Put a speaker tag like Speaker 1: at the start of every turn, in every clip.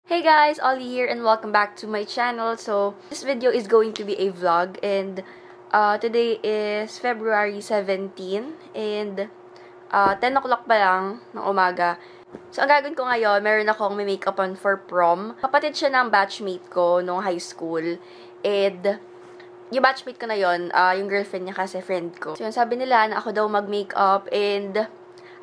Speaker 1: Hey guys, Ollie here and welcome back to my channel. So, this video is going to be a vlog and today is February 17 and 10 o'clock pa lang ng umaga. So, ang gagawin ko ngayon, meron akong may makeupan for prom. Kapatid siya ng batchmate ko nung high school and yung batchmate ko na yon, yung girlfriend niya kasi friend ko. So, yun, sabi nila na ako daw mag-makeup and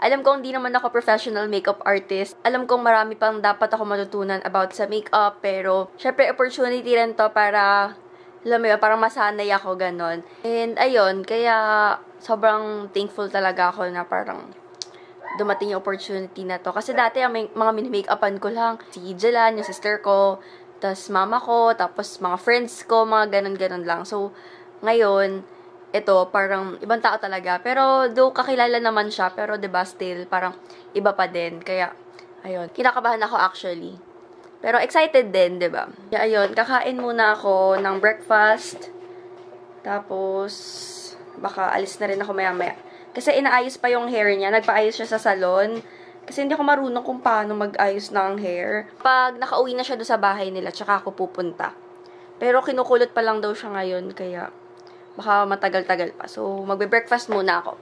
Speaker 1: alam kong hindi naman ako professional makeup artist. Alam kong marami pang dapat ako matutunan about sa makeup. Pero, syempre, opportunity rin to para, alam mo yun, parang masanay ako, ganon. And, ayun, kaya sobrang thankful talaga ako na parang dumating yung opportunity na to. Kasi dati, mga mini-makeupan ko lang. Si Jelan, yung sister ko, tas mama ko, tapos mga friends ko, mga ganon-ganon lang. So, ngayon, ito, parang ibang tao talaga. Pero, though kakilala naman siya, pero diba still, parang iba pa din. Kaya, ayun, kinakabahan ako actually. Pero excited din, diba? Kaya, ayun, kakain muna ako ng breakfast. Tapos, baka alis na rin ako maya-maya. Kasi inaayos pa yung hair niya. Nagpaayos siya sa salon. Kasi hindi ako marunong kung paano mag-ayos ng hair. Pag nakauwi na siya doon sa bahay nila, tsaka ako pupunta. Pero kinukulot pa lang daw siya ngayon, kaya baka matagal-tagal pa. So, magbe-breakfast muna ako.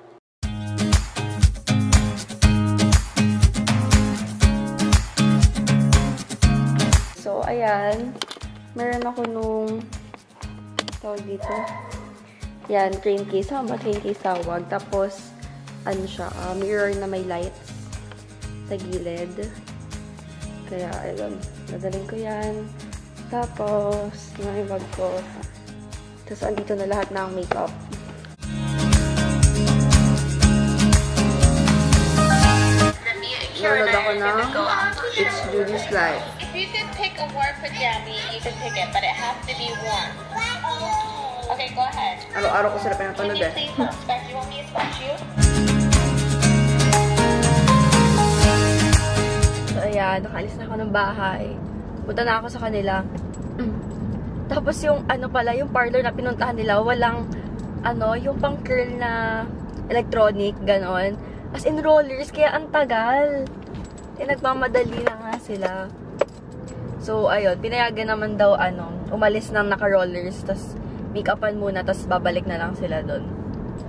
Speaker 1: So, ayan. Meron ako nung tawag dito. Yan, train case. Sama train case tawag. Tapos, ano siya, mirror na may lights sa gilid. Kaya, ayun. Dadaling ko yan. Tapos, yung bag ko. Tapos, andito na lahat ng makeup. Nanonood ako ng It's Judy's Life.
Speaker 2: If you could pick a warm pajama, you can pick it, but it has to be warm. Okay, go ahead.
Speaker 1: Araw-araw ko sila pinapanood eh.
Speaker 2: Can you please spec you? Want me to spec you?
Speaker 1: So, ayan. Nakaalis na ako ng bahay. Punta na ako sa kanila. Tapos yung ano pala, yung parlor na pinuntahan nila, walang ano, yung pang curl na electronic, ganon. As in rollers, kaya ang tagal. Eh, nagmamadali na nga sila. So, ayun, pinayagan naman daw, ano, umalis ng naka-rollers, tas make-upan muna, tas babalik na lang sila doon.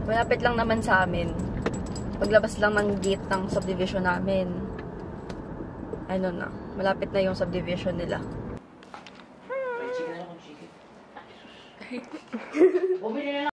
Speaker 1: Malapit lang naman sa amin. Paglabas lang ng gate ng subdivision namin. Ano na, malapit na yung subdivision nila. Bumili na lang.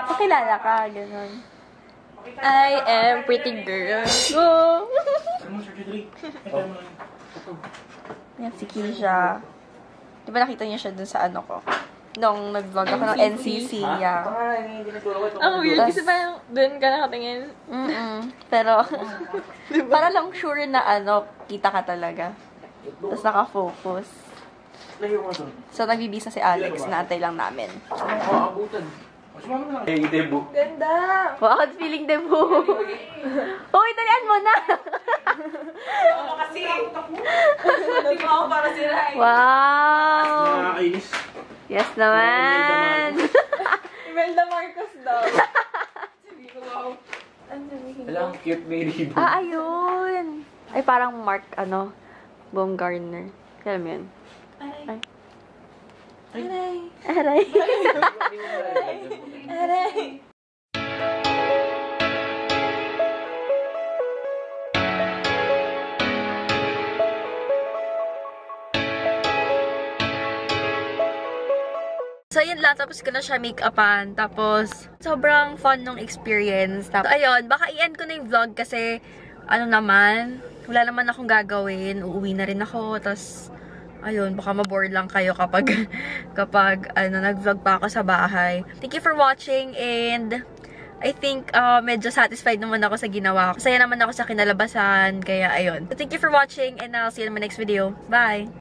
Speaker 1: Pakilala ka, gano'n. I am pretty girl. Go! Yan si Keisha. Diba nakita niyo siya dun sa ano ko? nung nag-vlog ako ng NCC. Yeah.
Speaker 3: Ang weird kasi parang doon ka nakatingin.
Speaker 1: Pero, para lang sure na kita ka talaga. Tapos nakafocus. So, nagbibisa si Alex. Naantay lang namin.
Speaker 4: Hey, Debo.
Speaker 3: Ganda!
Speaker 1: Wow, I'm feeling debut. Uy, talian mo na!
Speaker 3: Kasi, hindi mo ako para si Rai.
Speaker 1: Wow!
Speaker 4: Nakakainis.
Speaker 1: Yes naman!
Speaker 3: Imelda Marcos daw. Sabi ko, wow.
Speaker 4: Alam, cute may ribbon.
Speaker 1: Ayun! Ay, parang Mark, Baumgartner. Alam mo yun?
Speaker 3: Aray.
Speaker 1: Ay.
Speaker 3: Aray.
Speaker 1: Aray!
Speaker 3: Aray.
Speaker 1: So, yun lang. Tapos ko na siya make-upan. Tapos, sobrang fun nung experience. Tapos, ayun. Baka i-end ko na yung vlog kasi, wala naman akong gagawin. Uuwi na rin ako. Tapos, ayun, baka ma-bored lang kayo kapag, nag-vlog pa ako sa bahay. Thank you for watching and I think medyo satisfied naman ako sa ginawa ko. Masaya naman ako sa kinalabasan. Kaya, ayun. So, thank you for watching and I'll see you in my next video. Bye!